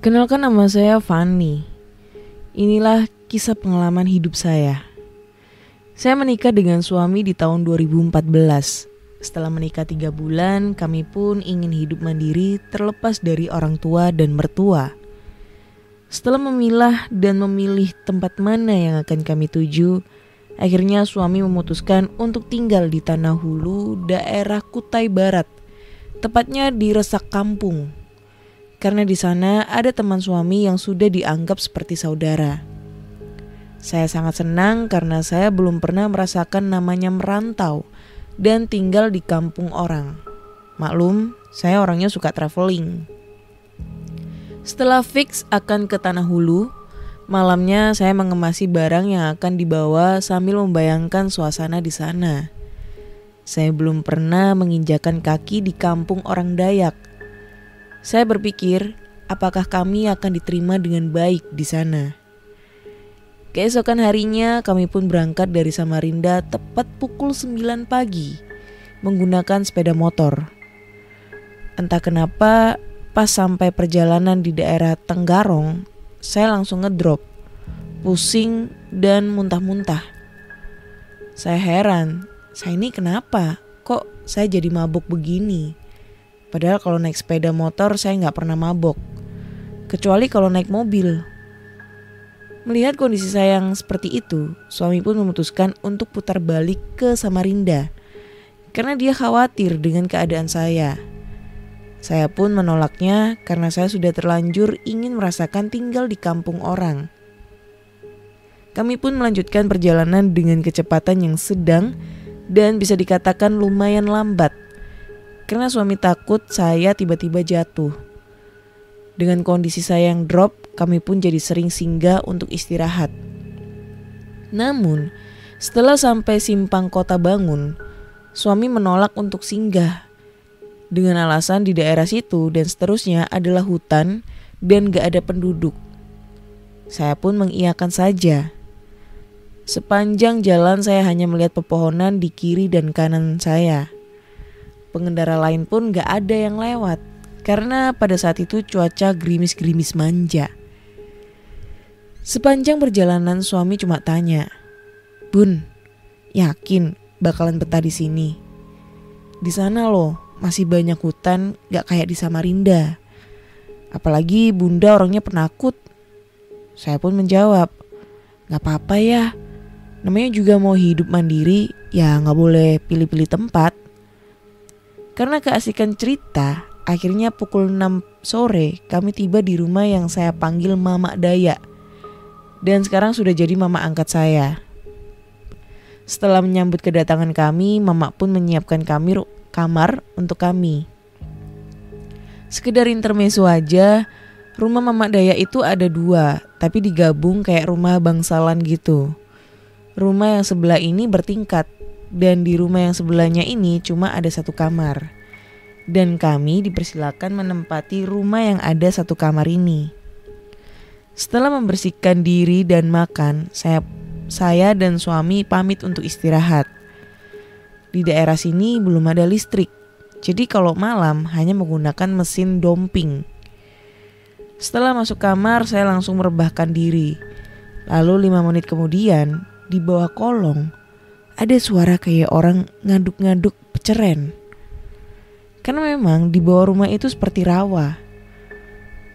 Kenalkan, nama saya Fanny. Inilah kisah pengalaman hidup saya. Saya menikah dengan suami di tahun 2014. Setelah menikah 3 bulan, kami pun ingin hidup mandiri terlepas dari orang tua dan mertua. Setelah memilah dan memilih tempat mana yang akan kami tuju, akhirnya suami memutuskan untuk tinggal di Tanah Hulu, daerah Kutai Barat, tepatnya di Resak Kampung. Karena di sana ada teman suami yang sudah dianggap seperti saudara. Saya sangat senang karena saya belum pernah merasakan namanya merantau dan tinggal di kampung orang. Maklum, saya orangnya suka traveling. Setelah fix akan ke Tanah Hulu, malamnya saya mengemasi barang yang akan dibawa sambil membayangkan suasana di sana. Saya belum pernah menginjakan kaki di kampung orang Dayak. Saya berpikir, apakah kami akan diterima dengan baik di sana. Keesokan harinya kami pun berangkat dari Samarinda tepat pukul 9 pagi menggunakan sepeda motor. Entah kenapa pas sampai perjalanan di daerah Tenggarong, saya langsung ngedrop, pusing dan muntah-muntah. Saya heran, saya ini kenapa? Kok saya jadi mabuk begini? Padahal kalau naik sepeda motor saya nggak pernah mabok, kecuali kalau naik mobil. Melihat kondisi saya yang seperti itu, suami pun memutuskan untuk putar balik ke Samarinda karena dia khawatir dengan keadaan saya. Saya pun menolaknya karena saya sudah terlanjur ingin merasakan tinggal di kampung orang. Kami pun melanjutkan perjalanan dengan kecepatan yang sedang dan bisa dikatakan lumayan lambat. Karena suami takut saya tiba-tiba jatuh. Dengan kondisi saya yang drop, kami pun jadi sering singgah untuk istirahat. Namun, setelah sampai simpang Kota Bangun, suami menolak untuk singgah. Dengan alasan di daerah situ dan seterusnya adalah hutan dan gak ada penduduk. Saya pun mengiyakan saja. Sepanjang jalan saya hanya melihat pepohonan di kiri dan kanan saya. Pengendara lain pun gak ada yang lewat karena pada saat itu cuaca gerimis-gerimis manja. Sepanjang perjalanan suami cuma tanya, "Bun, yakin bakalan betah di sini? Di sana loh masih banyak hutan, gak kayak di Samarinda. Apalagi bunda orangnya penakut." Saya pun menjawab, "Gak apa-apa ya, namanya juga mau hidup mandiri, ya gak boleh pilih-pilih tempat." Karena keasikan cerita, akhirnya pukul 6 sore kami tiba di rumah yang saya panggil Mama Daya. Dan sekarang sudah jadi mama angkat saya. Setelah menyambut kedatangan kami, Mama pun menyiapkan kamar untuk kami. Sekedar intermezzo aja, rumah Mama Daya itu ada 2, tapi digabung kayak rumah bangsalan gitu. Rumah yang sebelah ini bertingkat. Dan di rumah yang sebelahnya ini cuma ada 1 kamar. Dan kami dipersilakan menempati rumah yang ada 1 kamar ini. Setelah membersihkan diri dan makan, saya dan suami pamit untuk istirahat. Di daerah sini belum ada listrik, jadi kalau malam hanya menggunakan mesin domping. Setelah masuk kamar, saya langsung merebahkan diri. Lalu 5 menit kemudian, di bawah kolong ada suara kayak orang ngaduk-ngaduk peceren. Karena memang di bawah rumah itu seperti rawa.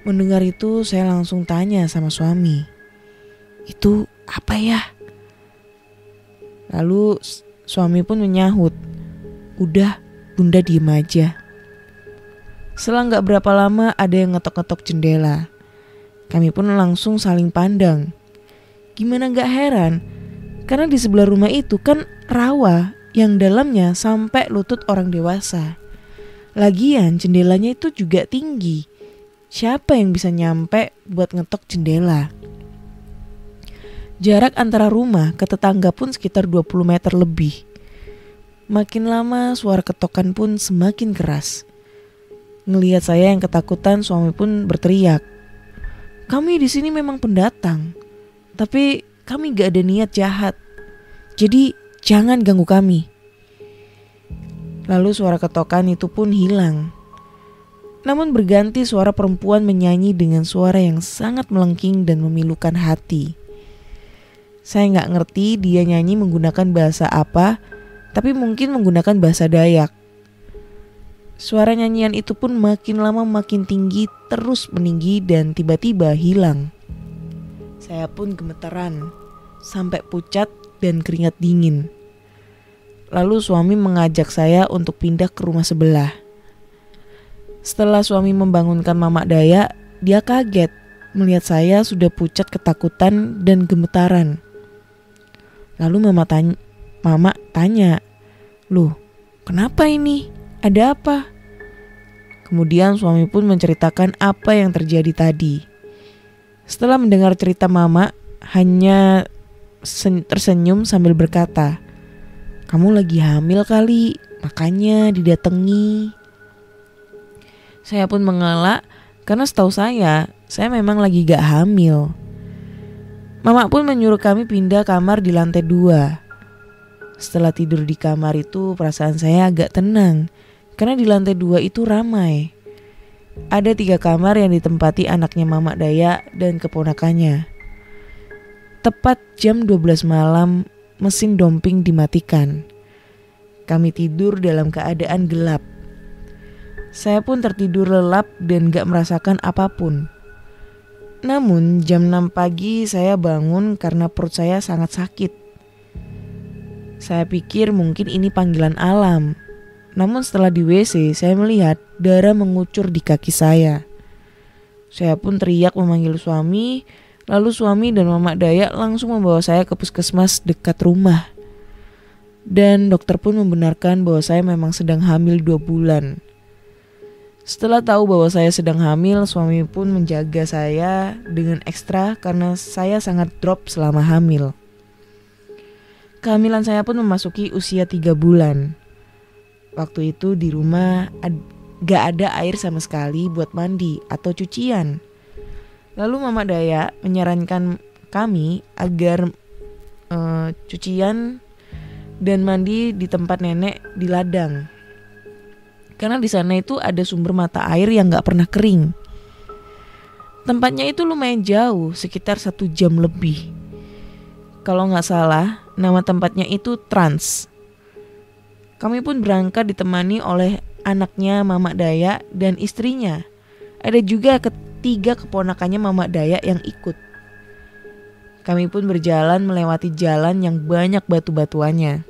Mendengar itu saya langsung tanya sama suami, "Itu apa ya?" Lalu suami pun menyahut, "Udah, bunda diem aja." Selang gak berapa lama ada yang ngetok-ngetok jendela. Kami pun langsung saling pandang. Gimana gak heran? Karena di sebelah rumah itu kan rawa yang dalamnya sampai lutut orang dewasa. Lagian jendelanya itu juga tinggi. Siapa yang bisa nyampe buat ngetok jendela? Jarak antara rumah ke tetangga pun sekitar 20 meter lebih. Makin lama suara ketokan pun semakin keras. Ngelihat saya yang ketakutan, suami pun berteriak, "Kami di sini memang pendatang, tapi kami gak ada niat jahat. Jadi jangan ganggu kami." Lalu suara ketokan itu pun hilang. Namun berganti suara perempuan menyanyi dengan suara yang sangat melengking dan memilukan hati. Saya nggak ngerti dia nyanyi menggunakan bahasa apa, tapi mungkin menggunakan bahasa Dayak. Suara nyanyian itu pun makin lama makin tinggi, terus meninggi dan tiba-tiba hilang. Saya pun gemetaran, sampai pucat dan keringat dingin. Lalu suami mengajak saya untuk pindah ke rumah sebelah. Setelah suami membangunkan Mamak Dayak, dia kaget melihat saya sudah pucat ketakutan dan gemetaran. Lalu Mama tanya, "Loh, kenapa ini? Ada apa?" Kemudian suami pun menceritakan apa yang terjadi tadi. Setelah mendengar cerita Mama, hanya tersenyum sambil berkata, "Kamu lagi hamil kali, makanya didatangi." Saya pun mengelak karena setahu saya memang lagi gak hamil. Mama pun menyuruh kami pindah kamar di lantai 2. Setelah tidur di kamar itu perasaan saya agak tenang karena di lantai 2 itu ramai. Ada 3 kamar yang ditempati anaknya Mamak Dayak dan keponakannya. Tepat jam 12 malam mesin domping dimatikan. Kami tidur dalam keadaan gelap. Saya pun tertidur lelap dan gak merasakan apapun. Namun jam 6 pagi saya bangun karena perut saya sangat sakit. Saya pikir mungkin ini panggilan alam. Namun setelah di WC saya melihat darah mengucur di kaki saya. Saya pun teriak memanggil suami. Lalu suami dan Mamak Dayak langsung membawa saya ke puskesmas dekat rumah. Dan dokter pun membenarkan bahwa saya memang sedang hamil 2 bulan. Setelah tahu bahwa saya sedang hamil, suami pun menjaga saya dengan ekstra karena saya sangat drop selama hamil. Kehamilan saya pun memasuki usia 3 bulan. Waktu itu di rumah gak ada air sama sekali buat mandi atau cucian. Lalu Mamak Dayak menyarankan kami agar cucian dan mandi di tempat nenek di ladang. Karena di sana itu ada sumber mata air yang gak pernah kering. Tempatnya itu lumayan jauh, sekitar 1 jam lebih. Kalau gak salah, nama tempatnya itu Trans. Kami pun berangkat ditemani oleh anaknya Mamak Dayak dan istrinya. Ada juga 3 keponakannya Mamak Dayak yang ikut. Kami pun berjalan melewati jalan yang banyak batu-batuannya.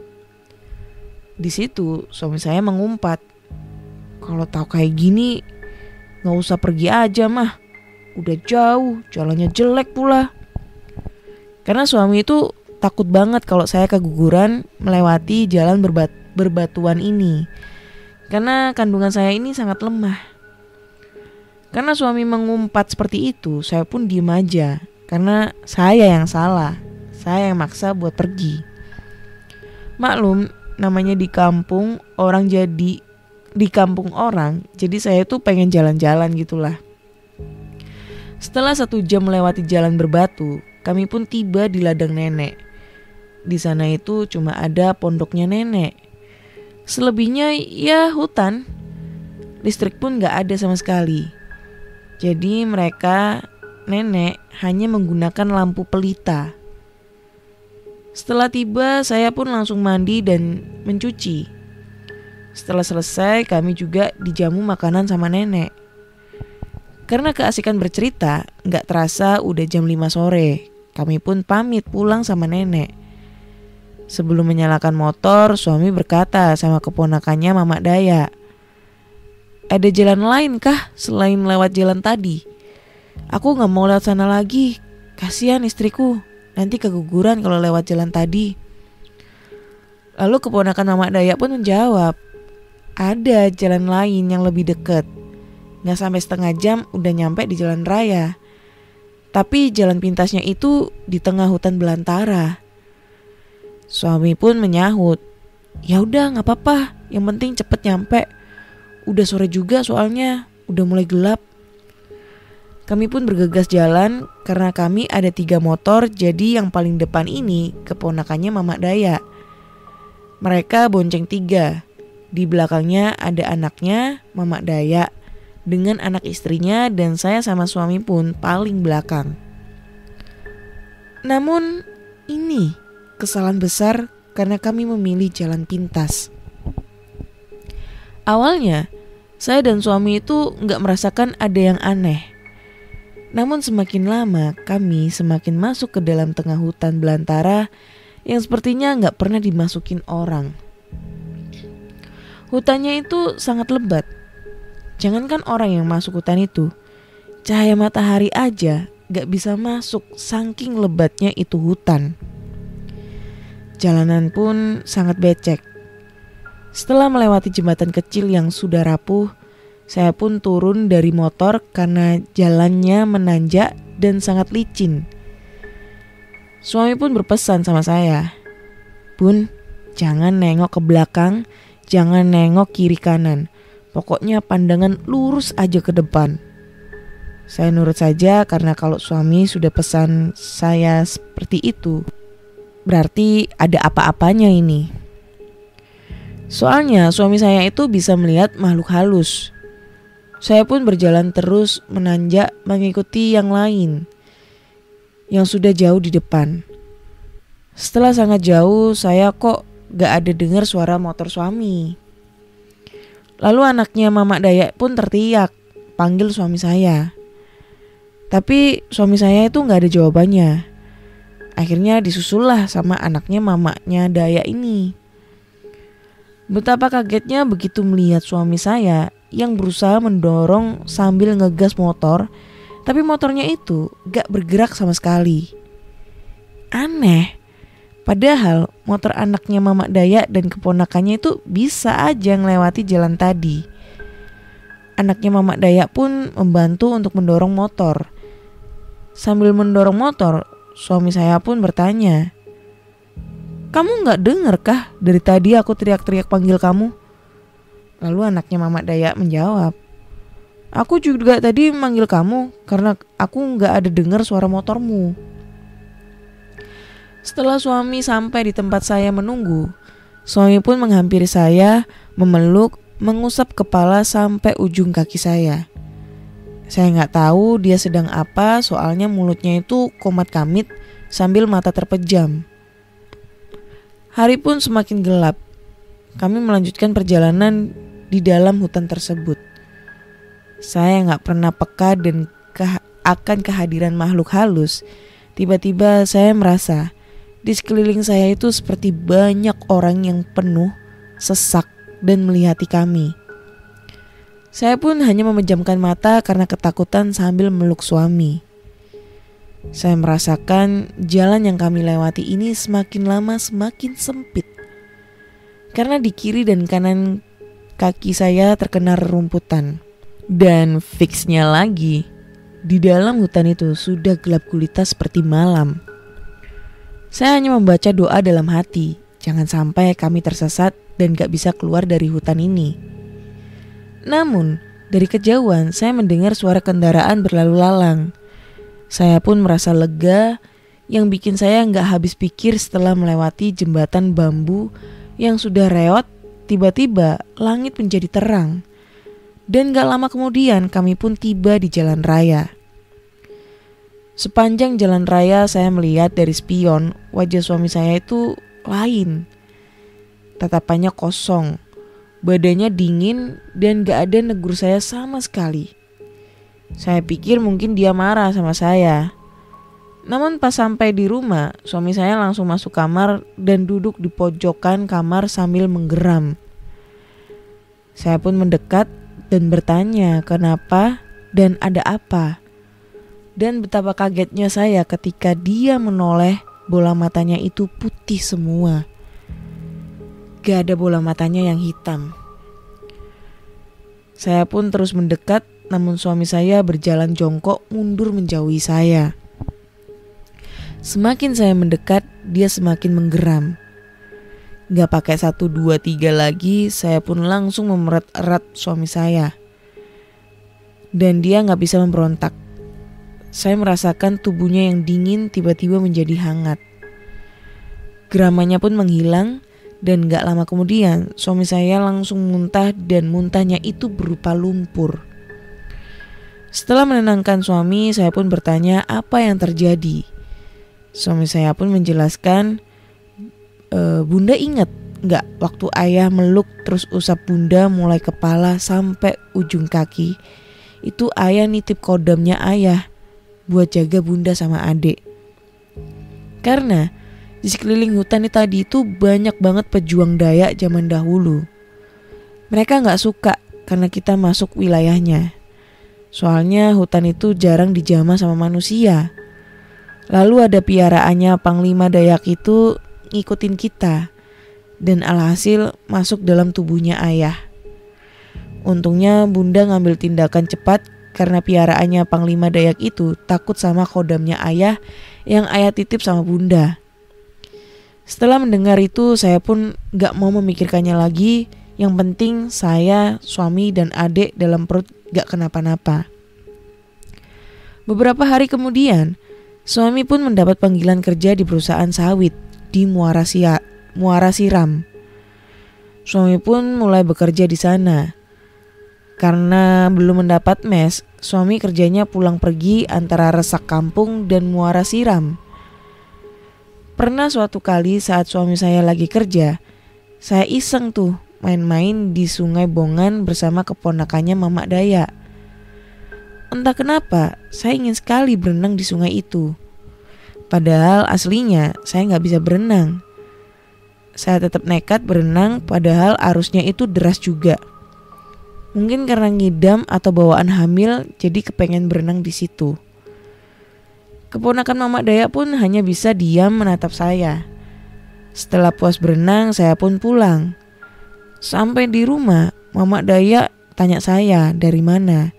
Di situ suami saya mengumpat, "Kalau tahu kayak gini, gak usah pergi aja mah. Udah jauh, jalannya jelek pula." Karena suami itu takut banget kalau saya keguguran melewati jalan berbatuan ini. Karena kandungan saya ini sangat lemah. Karena suami mengumpat seperti itu, saya pun diem aja. Karena saya yang salah, saya yang maksa buat pergi. Maklum, namanya di kampung orang, jadi saya tuh pengen jalan-jalan gitulah. Setelah 1 jam melewati jalan berbatu, kami pun tiba di ladang nenek. Di sana itu cuma ada pondoknya nenek. Selebihnya ya hutan. Listrik pun gak ada sama sekali. Jadi nenek hanya menggunakan lampu pelita. Setelah tiba, saya pun langsung mandi dan mencuci. Setelah selesai, kami juga dijamu makanan sama nenek. Karena keasikan bercerita, gak terasa udah jam 5 sore. Kami pun pamit pulang sama nenek. Sebelum menyalakan motor, suami berkata sama keponakannya Mamak Dayak, "Ada jalan lain kah selain lewat jalan tadi? Aku gak mau lewat sana lagi, kasihan istriku, nanti keguguran kalau lewat jalan tadi." Lalu keponakan Mamak Dayak pun menjawab, "Ada jalan lain yang lebih dekat. Gak sampai setengah jam udah nyampe di jalan raya. Tapi jalan pintasnya itu di tengah hutan belantara." Suami pun menyahut, "Ya udah gak apa-apa, yang penting cepet nyampe. Udah sore juga soalnya, udah mulai gelap." Kami pun bergegas jalan karena kami ada 3 motor, jadi yang paling depan ini keponakannya Mamak Dayak. Mereka bonceng 3. Di belakangnya ada anaknya Mamak Dayak dengan anak istrinya, dan saya sama suami pun paling belakang. Namun ini kesalahan besar karena kami memilih jalan pintas. Awalnya saya dan suami itu gak merasakan ada yang aneh. Namun semakin lama kami semakin masuk ke dalam tengah hutan belantara yang sepertinya gak pernah dimasukin orang. Hutannya itu sangat lebat. Jangankan orang yang masuk hutan itu, cahaya matahari aja gak bisa masuk saking lebatnya itu hutan. Jalanan pun sangat becek. Setelah melewati jembatan kecil yang sudah rapuh, saya pun turun dari motor karena jalannya menanjak dan sangat licin. Suami pun berpesan sama saya, "Bun, jangan nengok ke belakang, jangan nengok kiri kanan. Pokoknya pandangan lurus aja ke depan." Saya nurut saja karena kalau suami sudah pesan saya seperti itu, berarti ada apa-apanya ini. Soalnya suami saya itu bisa melihat makhluk halus. Saya pun berjalan terus menanjak mengikuti yang lain yang sudah jauh di depan. Setelah sangat jauh, saya kok gak ada dengar suara motor suami. Lalu anaknya Mamak Dayak pun terteriak, panggil suami saya. Tapi suami saya itu gak ada jawabannya. Akhirnya disusullah sama anaknya mamaknya Dayak ini. Betapa kagetnya begitu melihat suami saya yang berusaha mendorong sambil ngegas motor, tapi motornya itu gak bergerak sama sekali. Aneh, padahal motor anaknya Mamak Dayak dan keponakannya itu bisa aja ngelewati jalan tadi. Anaknya Mamak Dayak pun membantu untuk mendorong motor. Sambil mendorong motor, suami saya pun bertanya, "Kamu gak denger kah dari tadi aku teriak-teriak panggil kamu?" Lalu anaknya Mamak Dayak menjawab, "Aku juga tadi manggil kamu karena aku gak ada dengar suara motormu." Setelah suami sampai di tempat saya menunggu, suami pun menghampiri saya, memeluk, mengusap kepala sampai ujung kaki saya. Saya gak tahu dia sedang apa, soalnya mulutnya itu komat kamit sambil mata terpejam. Hari pun semakin gelap. Kami melanjutkan perjalanan di dalam hutan tersebut. Saya gak pernah peka dan akan kehadiran makhluk halus. Tiba-tiba saya merasa di sekeliling saya itu seperti banyak orang yang penuh, sesak, dan melihati kami. Saya pun hanya memejamkan mata karena ketakutan sambil meluk suami. Saya merasakan jalan yang kami lewati ini semakin lama semakin sempit. Karena di kiri dan kanan kaki saya terkena rerumputan. Dan fixnya lagi, di dalam hutan itu sudah gelap gulita seperti malam. Saya hanya membaca doa dalam hati, jangan sampai kami tersesat dan gak bisa keluar dari hutan ini. Namun, dari kejauhan saya mendengar suara kendaraan berlalu lalang. Saya pun merasa lega, yang bikin saya gak habis pikir setelah melewati jembatan bambu yang sudah reot. Tiba-tiba langit menjadi terang. Dan gak lama kemudian kami pun tiba di jalan raya. Sepanjang jalan raya saya melihat dari spion, wajah suami saya itu lain. Tatapannya kosong, badannya dingin dan gak ada negur saya sama sekali. Saya pikir mungkin dia marah sama saya. Namun pas sampai di rumah, suami saya langsung masuk kamar dan duduk di pojokan kamar sambil menggeram. Saya pun mendekat dan bertanya kenapa dan ada apa. Dan betapa kagetnya saya ketika dia menoleh, bola matanya itu putih semua. Gak ada bola matanya yang hitam. Saya pun terus mendekat, namun suami saya berjalan jongkok mundur menjauhi saya. Semakin saya mendekat, dia semakin menggeram. Gak pakai 1, 2, 3 lagi, saya pun langsung memerat-erat suami saya. Dan dia gak bisa memberontak. Saya merasakan tubuhnya yang dingin tiba-tiba menjadi hangat. Geramannya pun menghilang, dan gak lama kemudian suami saya langsung muntah dan muntahnya itu berupa lumpur. Setelah menenangkan suami, saya pun bertanya apa yang terjadi. Suami saya pun menjelaskan, Bunda ingat gak waktu ayah meluk terus usap bunda mulai kepala sampai ujung kaki? Itu ayah nitip kodamnya ayah buat jaga bunda sama adik. Karena di sekeliling hutan tadi itu banyak banget pejuang Dayak zaman dahulu. Mereka gak suka karena kita masuk wilayahnya. Soalnya hutan itu jarang dijamah sama manusia. Lalu ada piaraannya Panglima Dayak itu ngikutin kita. Dan alhasil masuk dalam tubuhnya ayah. Untungnya bunda ngambil tindakan cepat karena piaraannya Panglima Dayak itu takut sama kodamnya ayah yang ayah titip sama bunda. Setelah mendengar itu saya pun gak mau memikirkannya lagi. Yang penting saya, suami dan adik dalam perut gak kenapa-napa. Beberapa hari kemudian, suami pun mendapat panggilan kerja di perusahaan sawit di Muara Siram. Suami pun mulai bekerja di sana. Karena belum mendapat mes, suami kerjanya pulang pergi antara Resak Kampung dan Muara Siram. Pernah suatu kali saat suami saya lagi kerja, saya iseng tuh main-main di Sungai Bongan bersama keponakannya Mamak Dayak. Entah kenapa, saya ingin sekali berenang di sungai itu. Padahal aslinya saya gak bisa berenang. Saya tetap nekat berenang padahal arusnya itu deras juga. Mungkin karena ngidam atau bawaan hamil jadi kepengen berenang di situ. Keponakan Mamak Dayak pun hanya bisa diam menatap saya. Setelah puas berenang, saya pun pulang. Sampai di rumah, Mamak Dayak tanya saya dari mana.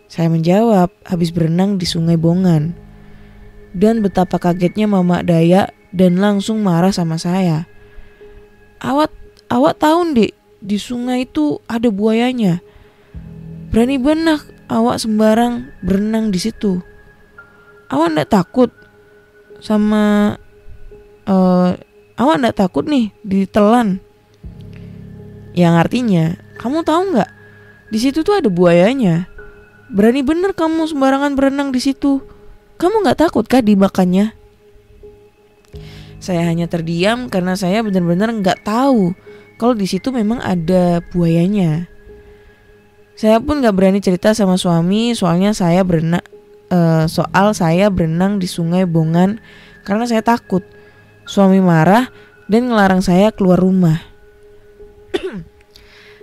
Saya menjawab habis berenang di Sungai Bongan. Dan betapa kagetnya Mamak Dayak dan langsung marah sama saya. Awak tahu Dek, di sungai itu ada buayanya. Berani benak awak sembarang berenang di situ. Awak ndak takut sama awak ndak takut nih ditelan? Yang artinya, kamu tahu nggak? Di situ tuh ada buayanya. Berani bener kamu sembarangan berenang di situ. Kamu nggak takut kah dimakannya? Saya hanya terdiam karena saya benar-benar nggak tahu kalau di situ memang ada buayanya. Saya pun nggak berani cerita sama suami soalnya saya berenang di Sungai Bongan karena saya takut suami marah dan ngelarang saya keluar rumah.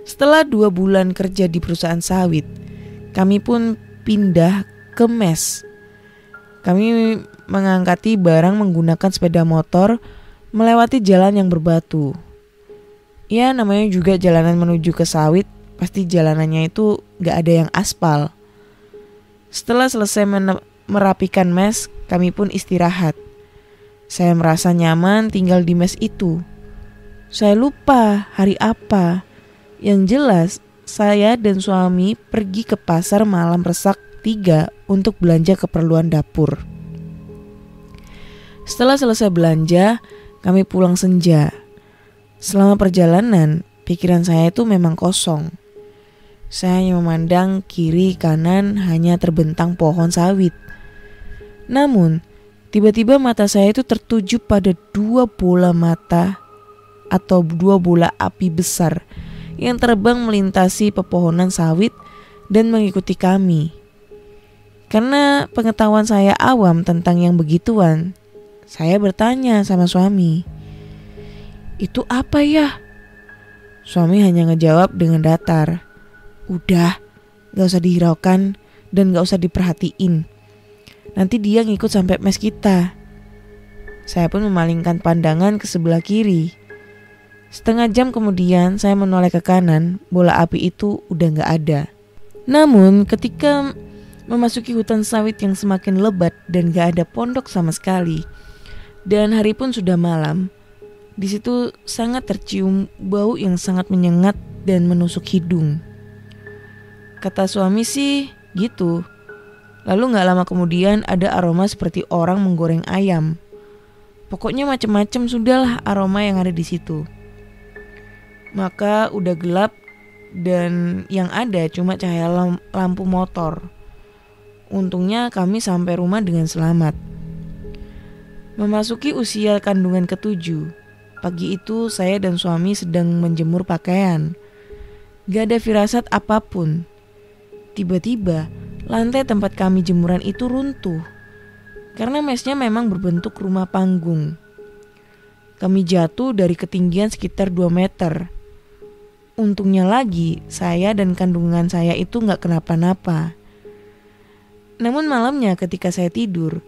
Setelah 2 bulan kerja di perusahaan sawit, kami pun pindah ke mes. Kami mengangkati barang menggunakan sepeda motor melewati jalan yang berbatu. Ya namanya juga jalanan menuju ke sawit, pasti jalanannya itu gak ada yang aspal. Setelah selesai merapikan mes, kami pun istirahat. Saya merasa nyaman tinggal di mes itu. Saya lupa hari apa. Yang jelas, saya dan suami pergi ke pasar malam Resak 3 untuk belanja keperluan dapur. Setelah selesai belanja, kami pulang senja. Selama perjalanan, pikiran saya itu memang kosong. Saya hanya memandang kiri kanan hanya terbentang pohon sawit. Namun, tiba-tiba mata saya itu tertuju pada 2 bola mata atau 2 bola api besar yang terbang melintasi pepohonan sawit dan mengikuti kami. Karena pengetahuan saya awam tentang yang begituan, saya bertanya sama suami, "Itu apa ya?" Suami hanya ngejawab dengan datar, "Udah, gak usah dihiraukan dan gak usah diperhatiin. Nanti dia ngikut sampai mes kita." Saya pun memalingkan pandangan ke sebelah kiri. Setengah jam kemudian saya menoleh ke kanan, bola api itu udah gak ada. Namun ketika memasuki hutan sawit yang semakin lebat dan gak ada pondok sama sekali, dan hari pun sudah malam, di situ sangat tercium bau yang sangat menyengat dan menusuk hidung. Kata suami sih gitu. Lalu gak lama kemudian ada aroma seperti orang menggoreng ayam. Pokoknya macam-macam sudahlah aroma yang ada di situ. Maka udah gelap dan yang ada cuma cahaya lampu motor. Untungnya kami sampai rumah dengan selamat. Memasuki usia kandungan ke-7, pagi itu saya dan suami sedang menjemur pakaian. Gak ada firasat apapun. Tiba-tiba lantai tempat kami jemuran itu runtuh. Karena mesnya memang berbentuk rumah panggung. Kami jatuh dari ketinggian sekitar 2 meter. Untungnya lagi, saya dan kandungan saya itu gak kenapa-napa. Namun malamnya ketika saya tidur,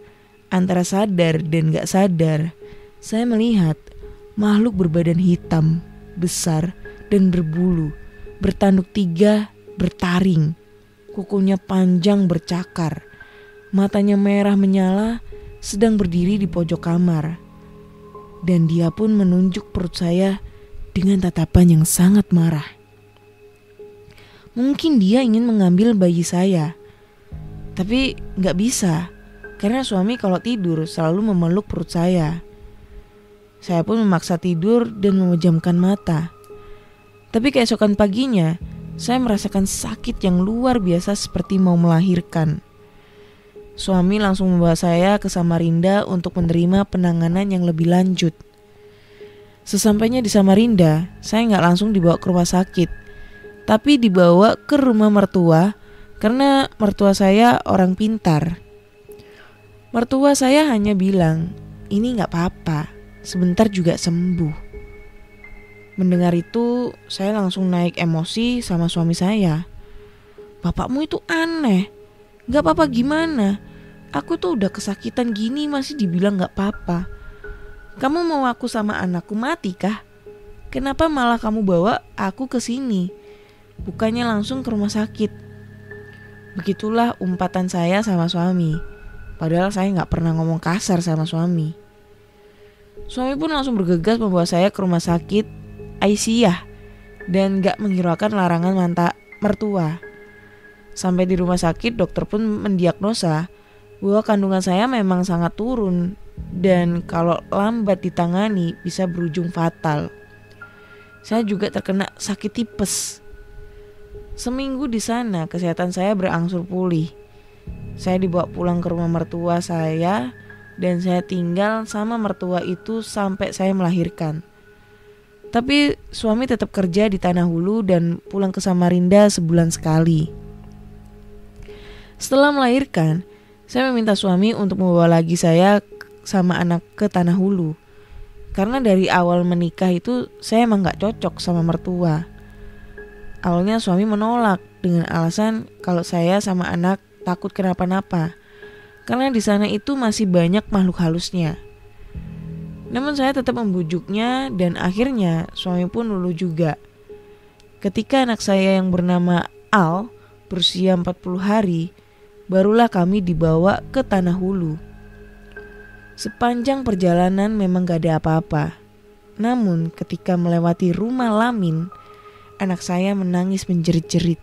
antara sadar dan gak sadar, saya melihat makhluk berbadan hitam, besar, dan berbulu, bertanduk 3, bertaring. Kukunya panjang bercakar, matanya merah menyala, sedang berdiri di pojok kamar. Dan dia pun menunjuk perut saya dengan tatapan yang sangat marah. Mungkin dia ingin mengambil bayi saya, tapi gak bisa, karena suami kalau tidur selalu memeluk perut saya. Saya pun memaksa tidur dan memejamkan mata. Tapi keesokan paginya, saya merasakan sakit yang luar biasa seperti mau melahirkan. Suami langsung membawa saya ke Samarinda untuk menerima penanganan yang lebih lanjut. Sesampainya di Samarinda, saya gak langsung dibawa ke rumah sakit, tapi dibawa ke rumah mertua karena mertua saya orang pintar. Mertua saya hanya bilang, ini gak apa-apa, sebentar juga sembuh. Mendengar itu, saya langsung naik emosi sama suami saya. Bapakmu itu aneh, gak apa-apa gimana? Aku tuh udah kesakitan gini masih dibilang gak apa-apa. Kamu mau aku sama anakku mati kah? Kenapa malah kamu bawa aku ke sini? Bukannya langsung ke rumah sakit. Begitulah umpatan saya sama suami. Padahal saya gak pernah ngomong kasar sama suami. Suami pun langsung bergegas membawa saya ke rumah sakit Aisyah dan gak menghiraukan larangan mertua. Sampai di rumah sakit, dokter pun mendiagnosa bahwa kandungan saya memang sangat turun dan kalau lambat ditangani bisa berujung fatal. Saya juga terkena sakit tipes. Seminggu di sana kesehatan saya berangsur pulih. Saya dibawa pulang ke rumah mertua saya dan saya tinggal sama mertua itu sampai saya melahirkan. Tapi suami tetap kerja di Tanah Hulu dan pulang ke Samarinda sebulan sekali. Setelah melahirkan, saya meminta suami untuk membawa lagi saya sama anak ke Tanah Hulu. Karena dari awal menikah itu saya emang gak cocok sama mertua. Awalnya suami menolak dengan alasan kalau saya sama anak takut kenapa-napa. Karena di sana itu masih banyak makhluk halusnya. Namun saya tetap membujuknya dan akhirnya suami pun luluh juga. Ketika anak saya yang bernama Al berusia 40 hari, barulah kami dibawa ke Tanah Hulu. Sepanjang perjalanan memang gak ada apa-apa. Namun ketika melewati rumah Lamin, anak saya menangis menjerit-jerit.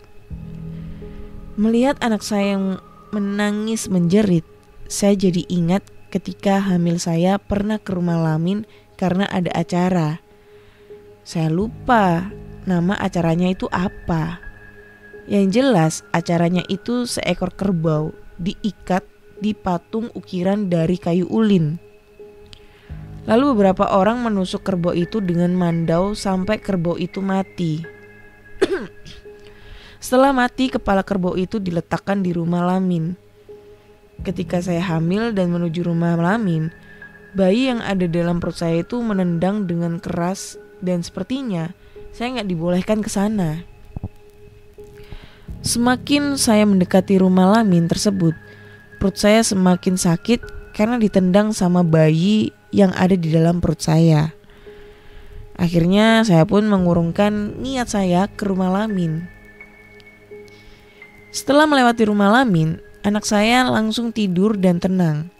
Melihat anak saya yang menangis menjerit, saya jadi ingat ketika hamil saya pernah ke rumah Lamin karena ada acara. Saya lupa nama acaranya itu apa. Yang jelas acaranya itu seekor kerbau diikat di patung ukiran dari kayu ulin. Lalu beberapa orang menusuk kerbau itu dengan mandau sampai kerbau itu mati. Setelah mati, kepala kerbau itu diletakkan di rumah Lamin. Ketika saya hamil dan menuju rumah Lamin, bayi yang ada dalam perut saya itu menendang dengan keras dan sepertinya saya gak dibolehkan ke sana. Semakin saya mendekati rumah Lamin tersebut, perut saya semakin sakit karena ditendang sama bayi yang ada di dalam perut saya. Akhirnya saya pun mengurungkan niat saya ke rumah Lamin. Setelah melewati rumah Lamin, anak saya langsung tidur dan tenang.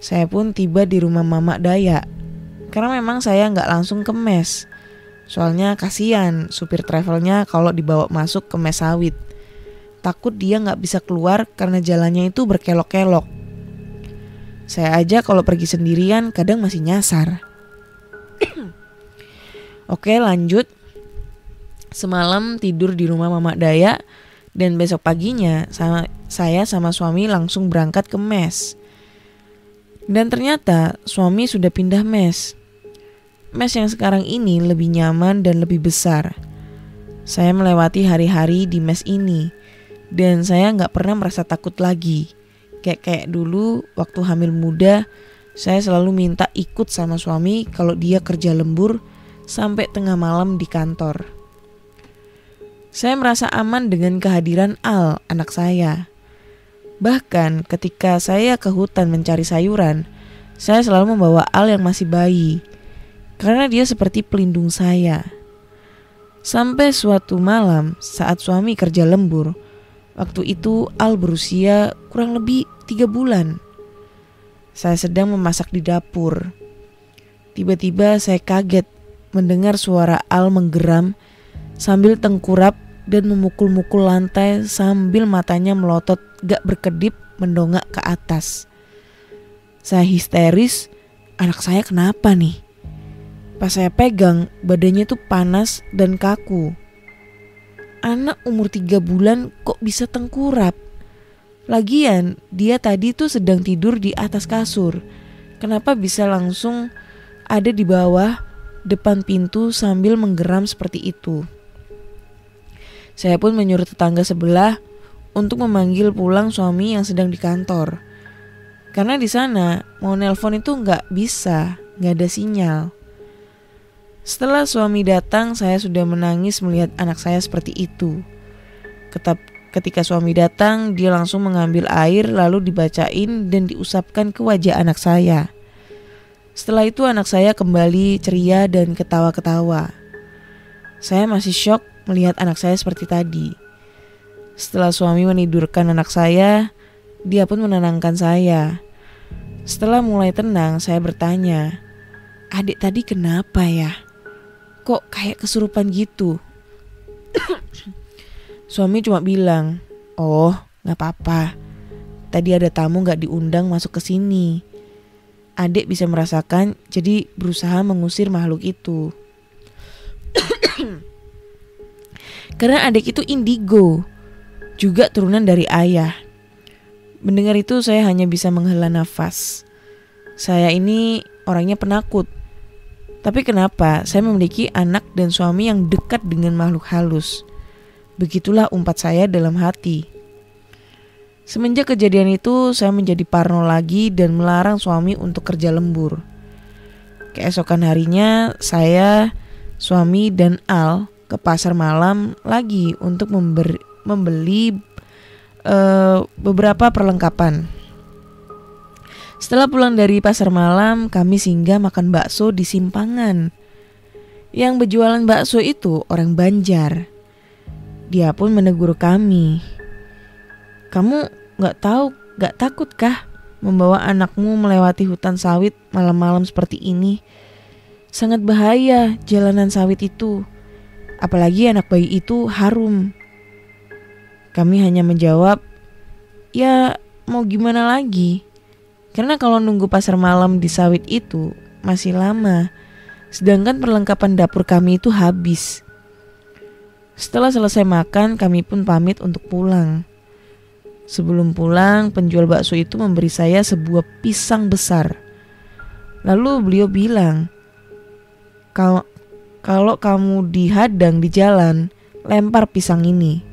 Saya pun tiba di rumah Mamak Daya. Karena memang saya gak langsung ke mes. Soalnya kasihan supir travelnya kalau dibawa masuk ke mes sawit. Takut dia gak bisa keluar karena jalannya itu berkelok-kelok. Saya aja kalau pergi sendirian kadang masih nyasar. Oke, lanjut. Semalam tidur di rumah Mamak Daya dan besok paginya saya sama suami langsung berangkat ke mes. Dan ternyata suami sudah pindah mes. Mes yang sekarang ini lebih nyaman dan lebih besar. Saya melewati hari-hari di mes ini dan saya gak pernah merasa takut lagi. Kayak dulu waktu hamil muda, saya selalu minta ikut sama suami kalau dia kerja lembur sampai tengah malam di kantor. Saya merasa aman dengan kehadiran Al, anak saya. Bahkan ketika saya ke hutan mencari sayuran, saya selalu membawa Al yang masih bayi, karena dia seperti pelindung saya. Sampai suatu malam saat suami kerja lembur, waktu itu Al berusia kurang lebih 3 bulan. Saya sedang memasak di dapur. Tiba-tiba saya kaget mendengar suara Al menggeram sambil tengkurap dan memukul-mukul lantai sambil matanya melotot gak berkedip mendongak ke atas. Saya histeris, anak saya kenapa nih? Pas saya pegang, badannya tuh panas dan kaku. Anak umur 3 bulan kok bisa tengkurap? Lagian dia tadi tuh sedang tidur di atas kasur. Kenapa bisa langsung ada di bawah depan pintu sambil menggeram seperti itu? Saya pun menyuruh tetangga sebelah untuk memanggil pulang suami yang sedang di kantor. Karena di sana mau nelpon itu nggak bisa, nggak ada sinyal. Setelah suami datang, saya sudah menangis melihat anak saya seperti itu. Ketika suami datang, dia langsung mengambil air lalu dibacain dan diusapkan ke wajah anak saya. Setelah itu anak saya kembali ceria dan ketawa-ketawa. Saya masih syok melihat anak saya seperti tadi. Setelah suami menidurkan anak saya, dia pun menenangkan saya. Setelah mulai tenang, saya bertanya, "Adik tadi kenapa ya? Kok kayak kesurupan gitu?" Suami cuma bilang, "Oh, gak apa-apa. Tadi ada tamu gak diundang masuk ke sini. Adik bisa merasakan, jadi berusaha mengusir makhluk itu." Karena adik itu indigo, juga turunan dari ayah. Mendengar itu saya hanya bisa menghela nafas. Saya ini orangnya penakut. Tapi kenapa saya memiliki anak dan suami yang dekat dengan makhluk halus? Begitulah umpat saya dalam hati. Semenjak kejadian itu saya menjadi parno lagi dan melarang suami untuk kerja lembur. Keesokan harinya saya, suami dan Al ke pasar malam lagi untuk membeli beberapa perlengkapan. Setelah pulang dari pasar malam, kami singgah makan bakso di Simpangan. Yang berjualan bakso itu orang Banjar. Dia pun menegur kami. "Kamu gak takut kah membawa anakmu melewati hutan sawit malam-malam seperti ini? Sangat bahaya jalanan sawit itu. Apalagi anak bayi itu harum." Kami hanya menjawab, "Ya mau gimana lagi? Karena kalau nunggu pasar malam di sawit itu masih lama. Sedangkan perlengkapan dapur kami itu habis." Setelah selesai makan, kami pun pamit untuk pulang. Sebelum pulang, penjual bakso itu memberi saya sebuah pisang besar. Lalu beliau bilang, Kalau kamu dihadang di jalan, lempar pisang ini."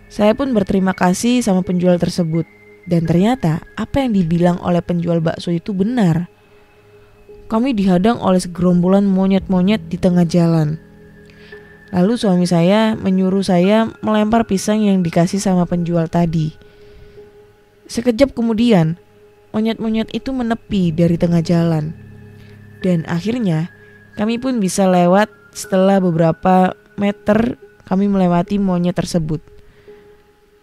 Saya pun berterima kasih sama penjual tersebut. Dan ternyata apa yang dibilang oleh penjual bakso itu benar. Kami dihadang oleh segerombolan monyet-monyet di tengah jalan. Lalu suami saya menyuruh saya melempar pisang yang dikasih sama penjual tadi. Sekejap kemudian, monyet-monyet itu menepi dari tengah jalan. Dan akhirnya kami pun bisa lewat. Setelah beberapa meter kami melewati monyet tersebut.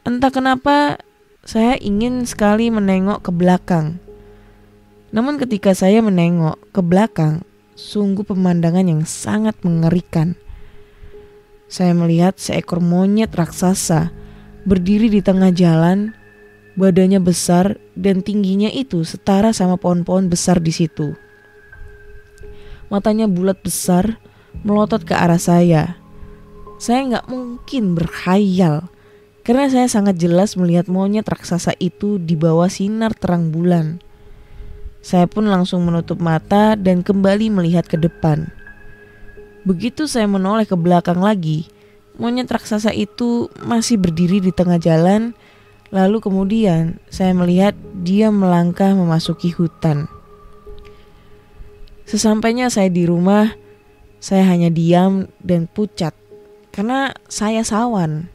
Entah kenapa saya ingin sekali menengok ke belakang. Namun ketika saya menengok ke belakang, sungguh pemandangan yang sangat mengerikan. Saya melihat seekor monyet raksasa berdiri di tengah jalan. Badannya besar dan tingginya itu setara sama pohon-pohon besar di situ. Matanya bulat besar, melotot ke arah saya. Saya gak mungkin berkhayal karena saya sangat jelas melihat monyet raksasa itu di bawah sinar terang bulan. Saya pun langsung menutup mata dan kembali melihat ke depan. Begitu saya menoleh ke belakang lagi, monyet raksasa itu masih berdiri di tengah jalan. Lalu kemudian saya melihat dia melangkah memasuki hutan. Sesampainya saya di rumah, saya hanya diam dan pucat karena saya sawan.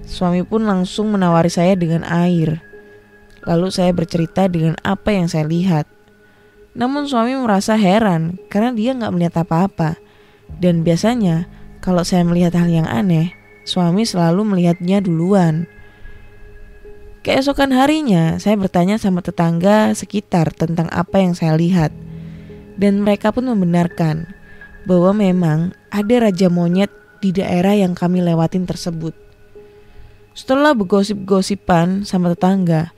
Suami pun langsung menawari saya dengan air. Lalu saya bercerita dengan apa yang saya lihat. Namun suami merasa heran karena dia gak melihat apa-apa. Dan biasanya kalau saya melihat hal yang aneh, suami selalu melihatnya duluan. Keesokan harinya saya bertanya sama tetangga sekitar tentang apa yang saya lihat. Dan mereka pun membenarkan bahwa memang ada raja monyet di daerah yang kami lewatin tersebut. Setelah bergosip-gosipan sama tetangga,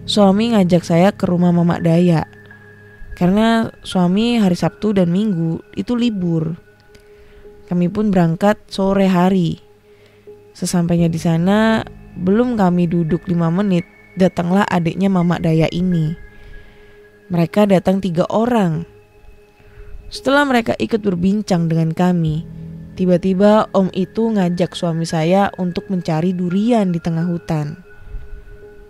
suami ngajak saya ke rumah Mamak Dayak. Karena suami hari Sabtu dan Minggu itu libur. Kami pun berangkat sore hari. Sesampainya di sana, belum kami duduk 5 menit, datanglah adiknya Mamak Dayak ini. Mereka datang 3 orang. Setelah mereka ikut berbincang dengan kami, tiba-tiba om itu ngajak suami saya untuk mencari durian di tengah hutan.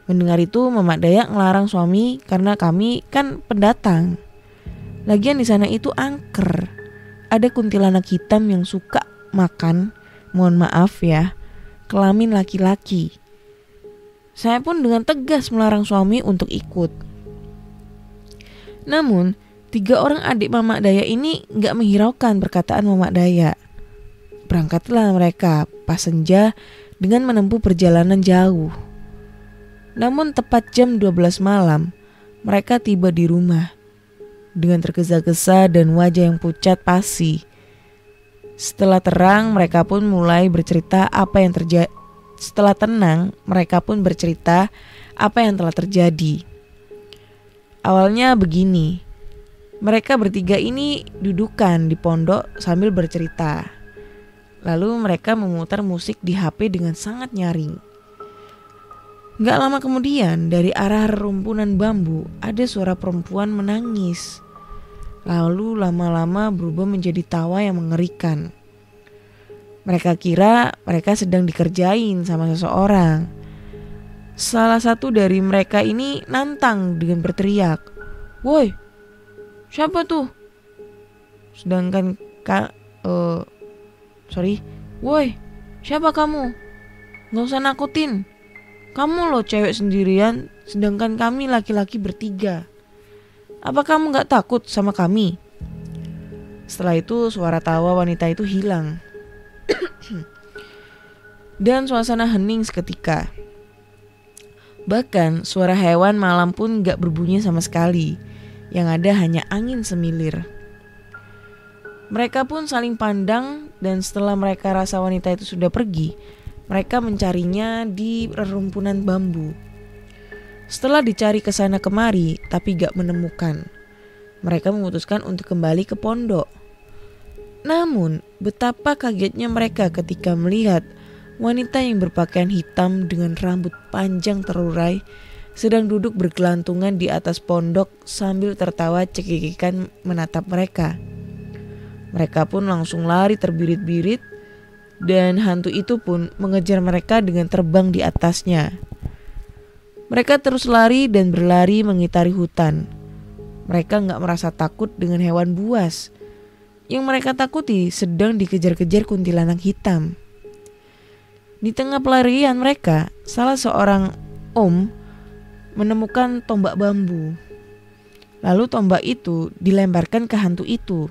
Mendengar itu, Mamak Dayak ngelarang suami karena kami kan pendatang. Lagian di sana itu angker. Ada kuntilanak hitam yang suka makan, mohon maaf ya, kelamin laki-laki. Saya pun dengan tegas melarang suami untuk ikut. Namun 3 orang adik Mamak Dayak ini gak menghiraukan perkataan Mamak Dayak. Berangkatlah mereka pas senja dengan menempuh perjalanan jauh. Namun tepat jam 12 malam, mereka tiba di rumah dengan tergesa-gesa dan wajah yang pucat pasi. Setelah terang, mereka pun mulai bercerita apa yang terjadi. Setelah tenang, mereka pun bercerita apa yang telah terjadi. Awalnya begini, mereka bertiga ini dudukan di pondok sambil bercerita. Lalu mereka memutar musik di HP dengan sangat nyaring. Gak lama kemudian dari arah rumpunan bambu ada suara perempuan menangis. Lalu lama-lama berubah menjadi tawa yang mengerikan. Mereka kira mereka sedang dikerjain sama seseorang. Salah satu dari mereka ini nantang dengan berteriak, "Woi, siapa tuh?" Sedangkan "Woi, siapa kamu? Gak usah nakutin. Kamu loh cewek sendirian, sedangkan kami laki-laki bertiga. Apa kamu gak takut sama kami?" Setelah itu suara tawa wanita itu hilang. Dan suasana hening seketika. Bahkan suara hewan malam pun gak berbunyi sama sekali. Yang ada hanya angin semilir. Mereka pun saling pandang, dan setelah mereka rasa wanita itu sudah pergi, mereka mencarinya di rerumpunan bambu. Setelah dicari ke sana kemari tapi gak menemukan, mereka memutuskan untuk kembali ke pondok. Namun betapa kagetnya mereka ketika melihat wanita yang berpakaian hitam dengan rambut panjang terurai sedang duduk bergelantungan di atas pondok sambil tertawa cekikikan menatap mereka. Mereka pun langsung lari terbirit-birit dan hantu itu pun mengejar mereka dengan terbang di atasnya. Mereka terus lari dan berlari mengitari hutan. Mereka gak merasa takut dengan hewan buas. Yang mereka takuti sedang dikejar-kejar kuntilanak hitam. Di tengah pelarian mereka, salah seorang om menemukan tombak bambu. Lalu tombak itu dilemparkan ke hantu itu.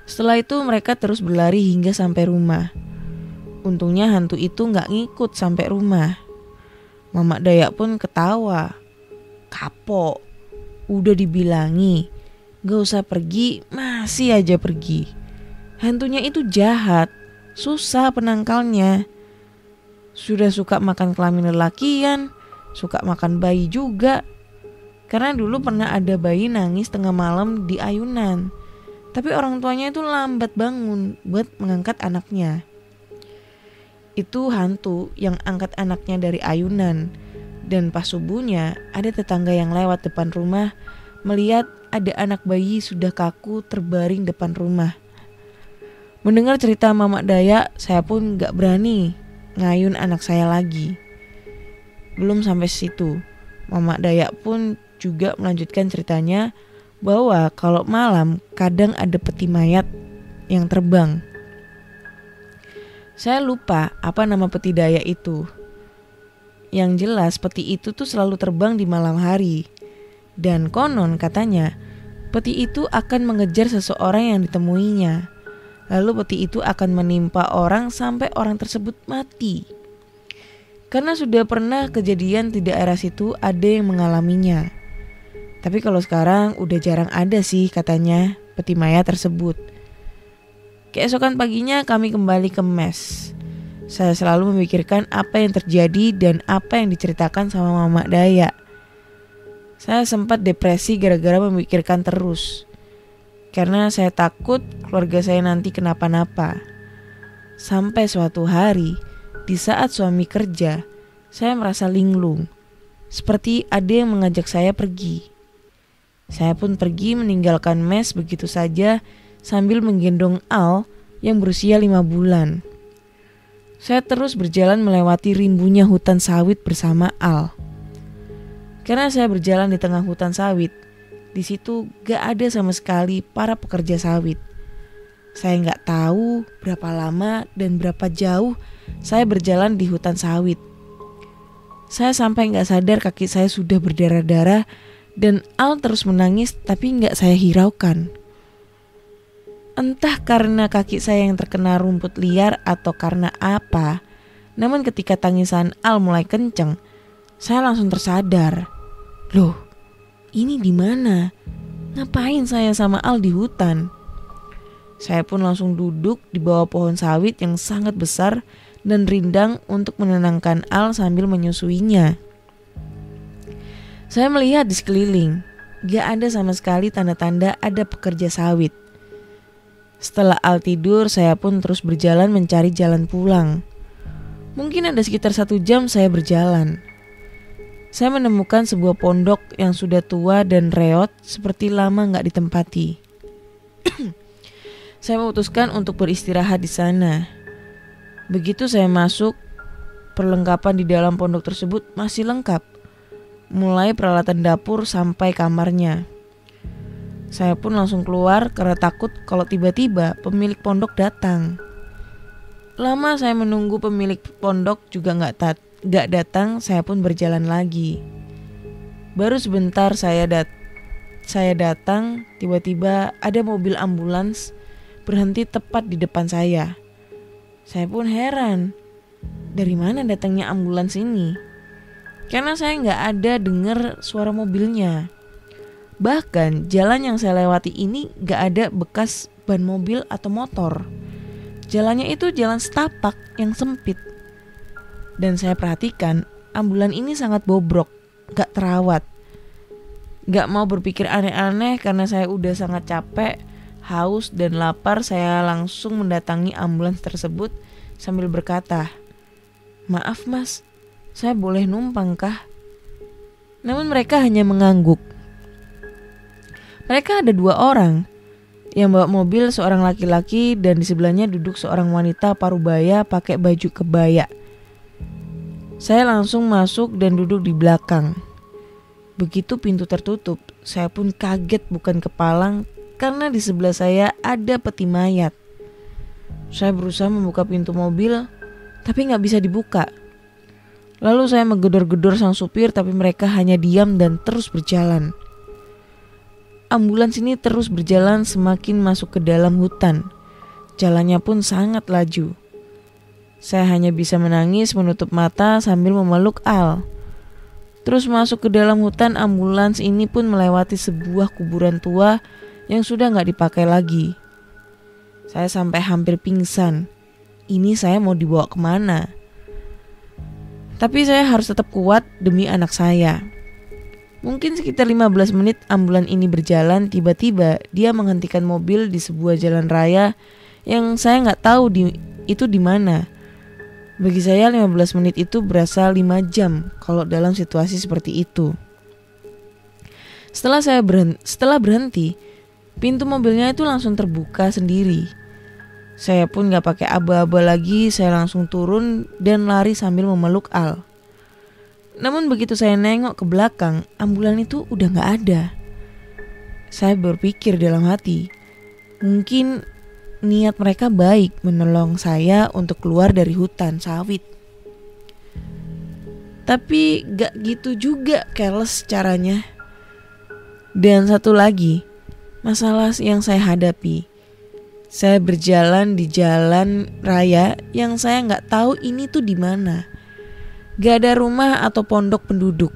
Setelah itu mereka terus berlari hingga sampai rumah. Untungnya hantu itu gak ngikut sampai rumah. Mamak Dayak pun ketawa. "Kapok, udah dibilangi gak usah pergi, masih aja pergi. Hantunya itu jahat, susah penangkalnya. Sudah suka makan kelamin lelakian, suka makan bayi juga. Karena dulu pernah ada bayi nangis tengah malam di ayunan, tapi orang tuanya itu lambat bangun buat mengangkat anaknya. Itu hantu yang angkat anaknya dari ayunan. Dan pas subuhnya ada tetangga yang lewat depan rumah melihat ada anak bayi sudah kaku terbaring depan rumah. Mendengar cerita Mamak Dayak, saya pun gak berani ngayun anak saya lagi. Belum sampai situ, Mamak Dayak pun juga melanjutkan ceritanya bahwa kalau malam kadang ada peti mayat yang terbang. Saya lupa apa nama peti Dayak itu. Yang jelas peti itu tuh selalu terbang di malam hari. Dan konon katanya peti itu akan mengejar seseorang yang ditemuinya. Lalu peti itu akan menimpa orang sampai orang tersebut mati. Karena sudah pernah kejadian di daerah situ ada yang mengalaminya. Tapi kalau sekarang udah jarang ada sih katanya peti mayat tersebut. Keesokan paginya kami kembali ke mes. Saya selalu memikirkan apa yang terjadi dan apa yang diceritakan sama Mamak Dayak. Saya sempat depresi gara-gara memikirkan terus. Karena saya takut keluarga saya nanti kenapa-napa. Sampai suatu hari, di saat suami kerja, saya merasa linglung. Seperti ada yang mengajak saya pergi. Saya pun pergi meninggalkan mes begitu saja sambil menggendong Al yang berusia 5 bulan. Saya terus berjalan melewati rimbunya hutan sawit bersama Al. Karena saya berjalan di tengah hutan sawit, di situ gak ada sama sekali para pekerja sawit. Saya gak tahu berapa lama dan berapa jauh saya berjalan di hutan sawit. Saya sampai gak sadar kaki saya sudah berdarah-darah dan Al terus menangis tapi gak saya hiraukan. Entah karena kaki saya yang terkena rumput liar atau karena apa, namun ketika tangisan Al mulai kenceng, saya langsung tersadar. Loh, ini di mana? Ngapain saya sama Al di hutan? Saya pun langsung duduk di bawah pohon sawit yang sangat besar dan rindang untuk menenangkan Al sambil menyusuinya. Saya melihat di sekeliling, gak ada sama sekali tanda-tanda ada pekerja sawit. Setelah Al tidur, saya pun terus berjalan mencari jalan pulang. Mungkin ada sekitar 1 jam saya berjalan. Saya menemukan sebuah pondok yang sudah tua dan reot seperti lama gak ditempati. Saya memutuskan untuk beristirahat di sana. Begitu saya masuk, perlengkapan di dalam pondok tersebut masih lengkap. Mulai peralatan dapur sampai kamarnya. Saya pun langsung keluar karena takut kalau tiba-tiba pemilik pondok datang. Lama saya menunggu pemilik pondok juga gak datang, saya pun berjalan lagi. Baru sebentar saya datang, tiba-tiba ada mobil ambulans berhenti tepat di depan saya. Saya pun heran, dari mana datangnya ambulans ini? Karena saya gak ada dengar suara mobilnya. Bahkan jalan yang saya lewati ini gak ada bekas ban mobil atau motor. Jalannya itu jalan setapak yang sempit. Dan saya perhatikan ambulan ini sangat bobrok, gak terawat. Gak mau berpikir aneh-aneh karena saya udah sangat capek, haus dan lapar. Saya langsung mendatangi ambulans tersebut sambil berkata, "Maaf mas, saya boleh numpang kah?" Namun mereka hanya mengangguk. Mereka ada 2 orang. Yang bawa mobil seorang laki-laki dan di sebelahnya duduk seorang wanita parubaya pakai baju kebaya. Saya langsung masuk dan duduk di belakang. Begitu pintu tertutup, saya pun kaget bukan kepalang karena di sebelah saya ada peti mayat. Saya berusaha membuka pintu mobil, tapi gak bisa dibuka. Lalu saya menggedor-gedor sang supir, tapi mereka hanya diam dan terus berjalan. Ambulans ini terus berjalan semakin masuk ke dalam hutan. Jalannya pun sangat laju. Saya hanya bisa menangis menutup mata sambil memeluk Al. Terus masuk ke dalam hutan, ambulans ini pun melewati sebuah kuburan tua yang sudah gak dipakai lagi. Saya sampai hampir pingsan. Ini saya mau dibawa kemana? Tapi saya harus tetap kuat demi anak saya. Mungkin sekitar 15 menit ambulans ini berjalan, tiba-tiba dia menghentikan mobil di sebuah jalan raya yang saya gak tahu itu di mana. Bagi saya 15 menit itu berasa 5 jam kalau dalam situasi seperti itu. Setelah berhenti, pintu mobilnya itu langsung terbuka sendiri. Saya pun gak pakai aba-aba lagi, saya langsung turun dan lari sambil memeluk Al. Namun begitu saya nengok ke belakang, ambulan itu udah gak ada. Saya berpikir dalam hati, mungkin niat mereka baik menolong saya untuk keluar dari hutan sawit. Tapi gak gitu juga careless caranya. Dan satu lagi, masalah yang saya hadapi. Saya berjalan di jalan raya yang saya gak tahu ini tuh di mana. Gak ada rumah atau pondok penduduk.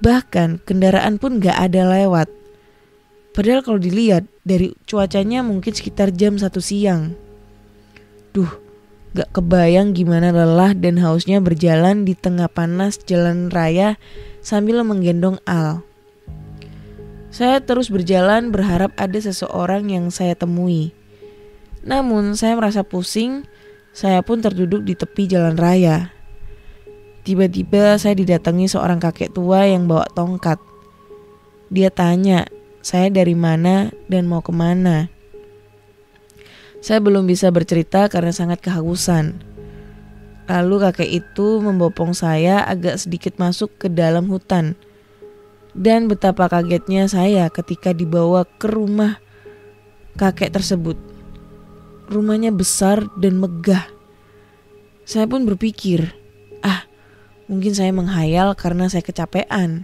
Bahkan kendaraan pun gak ada lewat. Padahal kalau dilihat dari cuacanya mungkin sekitar jam 1 siang. Duh, gak kebayang gimana lelah dan hausnya berjalan di tengah panas jalan raya sambil menggendong Al. Saya terus berjalan berharap ada seseorang yang saya temui. Namun saya merasa pusing, saya pun terduduk di tepi jalan raya. Tiba-tiba saya didatangi seorang kakek tua yang bawa tongkat. Dia tanya, saya dari mana dan mau kemana. Saya belum bisa bercerita karena sangat kehausan. Lalu kakek itu membopong saya agak sedikit masuk ke dalam hutan. Dan betapa kagetnya saya ketika dibawa ke rumah kakek tersebut. Rumahnya besar dan megah. Saya pun berpikir, mungkin saya menghayal karena saya kecapean.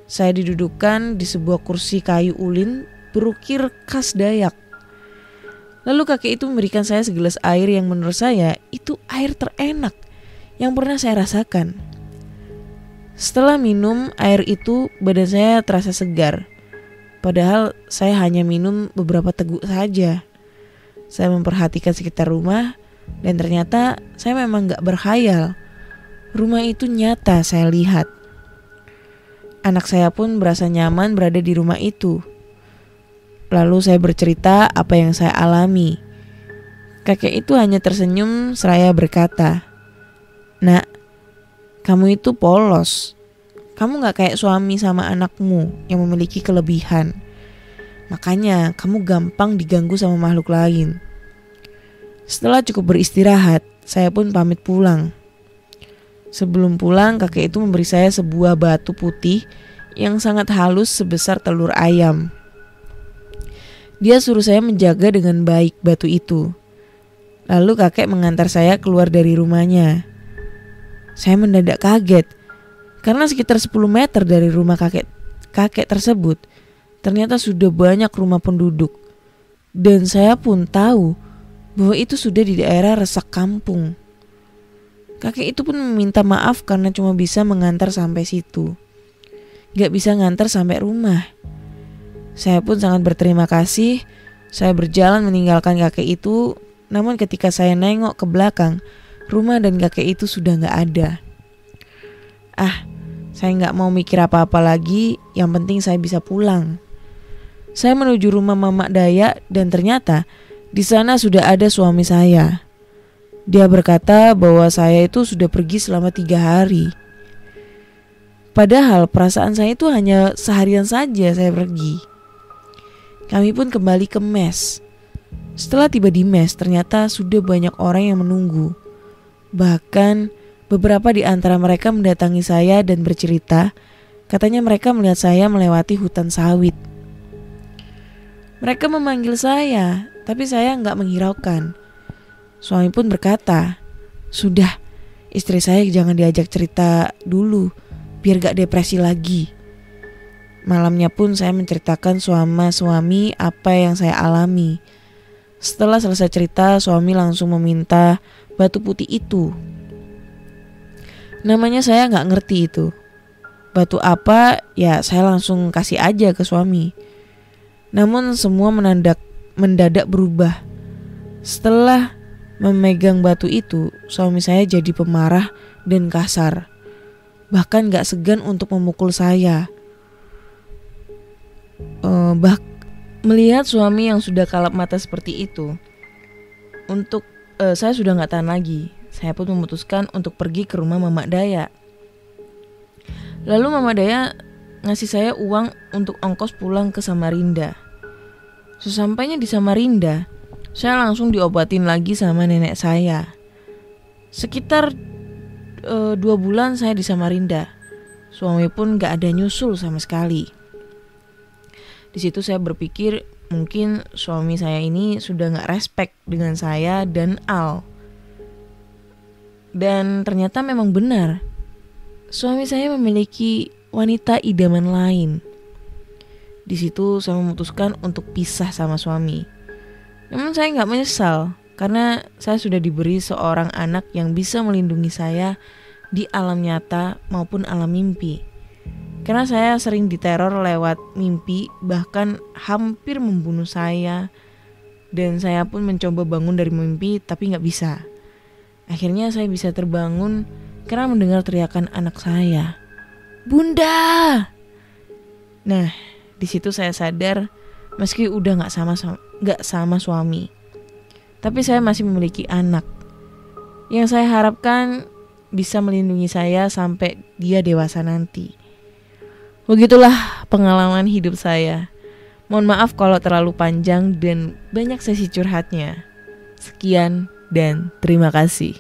Saya didudukkan di sebuah kursi kayu ulin berukir khas Dayak. Lalu kakek itu memberikan saya segelas air yang menurut saya itu air terenak yang pernah saya rasakan. Setelah minum air itu badan saya terasa segar. Padahal saya hanya minum beberapa teguk saja. Saya memperhatikan sekitar rumah dan ternyata saya memang gak berkhayal. Rumah itu nyata saya lihat. Anak saya pun merasa nyaman berada di rumah itu. Lalu saya bercerita apa yang saya alami. Kakek itu hanya tersenyum seraya berkata, "Nak, kamu itu polos. Kamu gak kayak suami sama anakmu yang memiliki kelebihan. Makanya kamu gampang diganggu sama makhluk lain." Setelah cukup beristirahat, saya pun pamit pulang. Sebelum pulang, kakek itu memberi saya sebuah batu putih yang sangat halus sebesar telur ayam. Dia suruh saya menjaga dengan baik batu itu. Lalu kakek mengantar saya keluar dari rumahnya. Saya mendadak kaget karena sekitar 10 meter dari rumah kakek tersebut ternyata sudah banyak rumah penduduk. Dan saya pun tahu bahwa itu sudah di daerah resak kampung. Kakek itu pun meminta maaf karena cuma bisa mengantar sampai situ. Gak bisa ngantar sampai rumah. Saya pun sangat berterima kasih. Saya berjalan meninggalkan kakek itu. Namun ketika saya nengok ke belakang, rumah dan kakek itu sudah gak ada. Saya gak mau mikir apa-apa lagi. Yang penting saya bisa pulang. Saya menuju rumah Mamak Dayak dan ternyata di sana sudah ada suami saya. Dia berkata bahwa saya itu sudah pergi selama 3 hari. Padahal perasaan saya itu hanya seharian saja saya pergi. Kami pun kembali ke mes. Setelah tiba di mes, ternyata sudah banyak orang yang menunggu. Bahkan beberapa di antara mereka mendatangi saya dan bercerita, katanya mereka melihat saya melewati hutan sawit. Mereka memanggil saya, tapi saya gak menghiraukan. Suami pun berkata, "Sudah, istri saya jangan diajak cerita dulu, biar gak depresi lagi." Malamnya pun saya menceritakan sama suami apa yang saya alami. Setelah selesai cerita, suami langsung meminta batu putih itu. Namanya saya gak ngerti itu. Batu apa, ya saya langsung kasih aja ke suami. Namun semua mendadak berubah. Setelah memegang batu itu, suami saya jadi pemarah dan kasar. Bahkan gak segan untuk memukul saya. Melihat suami yang sudah kalap mata seperti itu, saya sudah gak tahan lagi. Saya pun memutuskan untuk pergi ke rumah Mama Daya. Lalu Mama Daya ngasih saya uang untuk ongkos pulang ke Samarinda. Sesampainya di Samarinda, saya langsung diobatin lagi sama nenek saya. Sekitar 2 bulan saya di Samarinda. Suami pun gak ada nyusul sama sekali. Di situ saya berpikir mungkin suami saya ini sudah gak respect dengan saya dan Al. Dan ternyata memang benar. Suami saya memiliki wanita idaman lain. Di situ saya memutuskan untuk pisah sama suami. Namun saya gak menyesal karena saya sudah diberi seorang anak yang bisa melindungi saya di alam nyata maupun alam mimpi. Karena saya sering diteror lewat mimpi, bahkan hampir membunuh saya. Dan saya pun mencoba bangun dari mimpi tapi gak bisa. Akhirnya saya bisa terbangun karena mendengar teriakan anak saya, "Bunda!" Nah, di situ saya sadar meski udah gak sama suami, tapi saya masih memiliki anak yang saya harapkan bisa melindungi saya sampai dia dewasa nanti. Begitulah pengalaman hidup saya. Mohon maaf kalau terlalu panjang dan banyak sesi curhatnya. Sekian dan terima kasih.